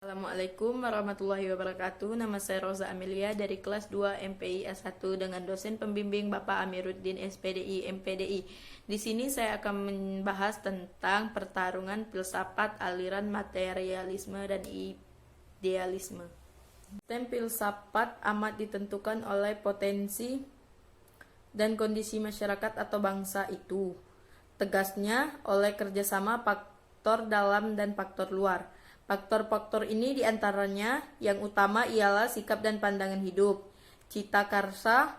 Assalamualaikum warahmatullahi wabarakatuh. Nama saya Rosa Amelia dari kelas 2 MPI S1 dengan dosen pembimbing Bapak Amiruddin SPDI MPDI. Di sini saya akan membahas tentang pertarungan filsafat aliran materialisme dan idealisme. Sistem filsafat amat ditentukan oleh potensi dan kondisi masyarakat atau bangsa itu. Tegasnya oleh kerjasama faktor dalam dan faktor luar. Faktor-faktor ini diantaranya yang utama ialah sikap dan pandangan hidup, cita karsa,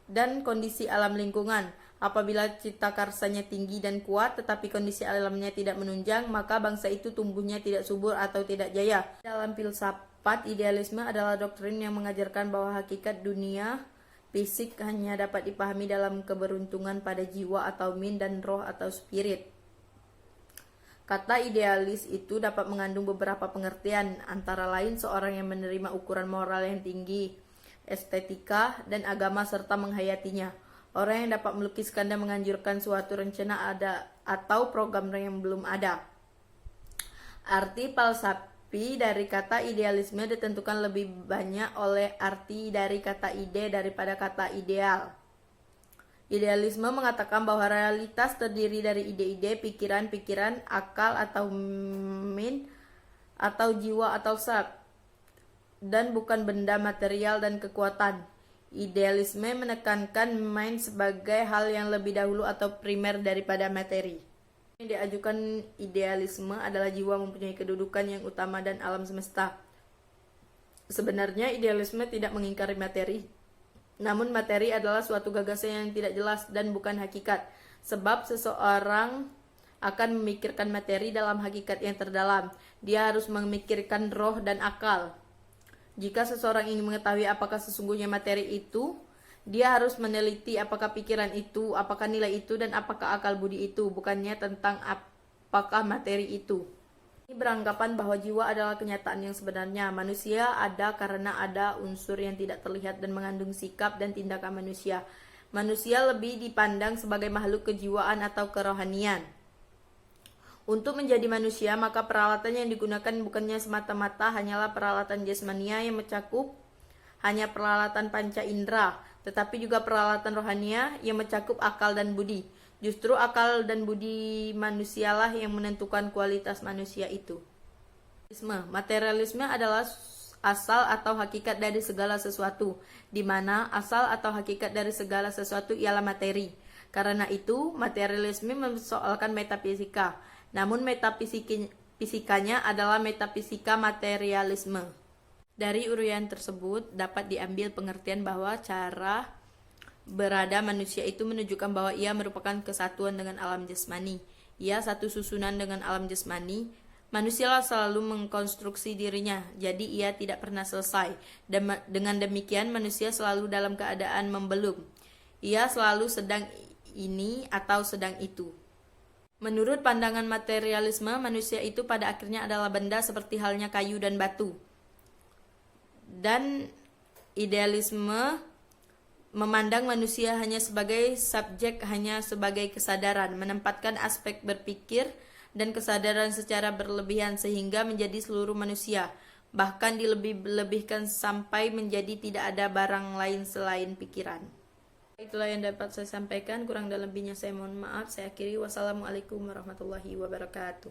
dan kondisi alam lingkungan. Apabila cita karsanya tinggi dan kuat tetapi kondisi alamnya tidak menunjang, maka bangsa itu tumbuhnya tidak subur atau tidak jaya. Dalam filsafat, idealisme adalah doktrin yang mengajarkan bahwa hakikat dunia fisik hanya dapat dipahami dalam keberuntungan pada jiwa atau min dan roh atau spirit. Kata idealis itu dapat mengandung beberapa pengertian, antara lain seorang yang menerima ukuran moral yang tinggi, estetika, dan agama serta menghayatinya. Orang yang dapat melukiskan dan menganjurkan suatu rencana ada atau program yang belum ada. Arti falsafi dari kata idealisme ditentukan lebih banyak oleh arti dari kata ide daripada kata ideal. Idealisme mengatakan bahwa realitas terdiri dari ide-ide, pikiran-pikiran, akal atau min, atau jiwa atau self, dan bukan benda material dan kekuatan. Idealisme menekankan mind sebagai hal yang lebih dahulu atau primer daripada materi. Yang diajukan idealisme adalah jiwa mempunyai kedudukan yang utama dan alam semesta. Sebenarnya idealisme tidak mengingkari materi. Namun materi adalah suatu gagasan yang tidak jelas dan bukan hakikat. Sebab seseorang akan memikirkan materi dalam hakikat yang terdalam. Dia harus memikirkan roh dan akal. Jika seseorang ingin mengetahui apakah sesungguhnya materi itu, dia harus meneliti apakah pikiran itu, apakah nilai itu, dan apakah akal budi itu, bukannya tentang apakah materi itu. Ini beranggapan bahwa jiwa adalah kenyataan yang sebenarnya. Manusia ada karena ada unsur yang tidak terlihat dan mengandung sikap dan tindakan manusia. Manusia lebih dipandang sebagai makhluk kejiwaan atau kerohanian. Untuk menjadi manusia, maka peralatan yang digunakan bukannya semata-mata hanyalah peralatan jasmania yang mencakup hanya peralatan panca indera, tetapi juga peralatan rohania yang mencakup akal dan budi. Justru akal dan budi manusialah yang menentukan kualitas manusia itu. Materialisme adalah asal atau hakikat dari segala sesuatu, di mana asal atau hakikat dari segala sesuatu ialah materi. Karena itu, materialisme mempersoalkan metafisika, namun metafisikanya adalah metafisika materialisme. Dari uraian tersebut dapat diambil pengertian bahwa cara berada manusia itu menunjukkan bahwa ia merupakan kesatuan dengan alam jasmani. Ia satu susunan dengan alam jasmani. Manusia selalu mengkonstruksi dirinya, jadi ia tidak pernah selesai. Dengan demikian manusia selalu dalam keadaan membelum. Ia selalu sedang ini atau sedang itu. Menurut pandangan materialisme, manusia itu pada akhirnya adalah benda seperti halnya kayu dan batu. Dan idealisme memandang manusia hanya sebagai subjek, hanya sebagai kesadaran, menempatkan aspek berpikir dan kesadaran secara berlebihan sehingga menjadi seluruh manusia, bahkan dilebih-lebihkan sampai menjadi tidak ada barang lain selain pikiran. Itulah yang dapat saya sampaikan, kurang dan lebihnya saya mohon maaf. Saya akhiri, wassalamualaikum warahmatullahi wabarakatuh.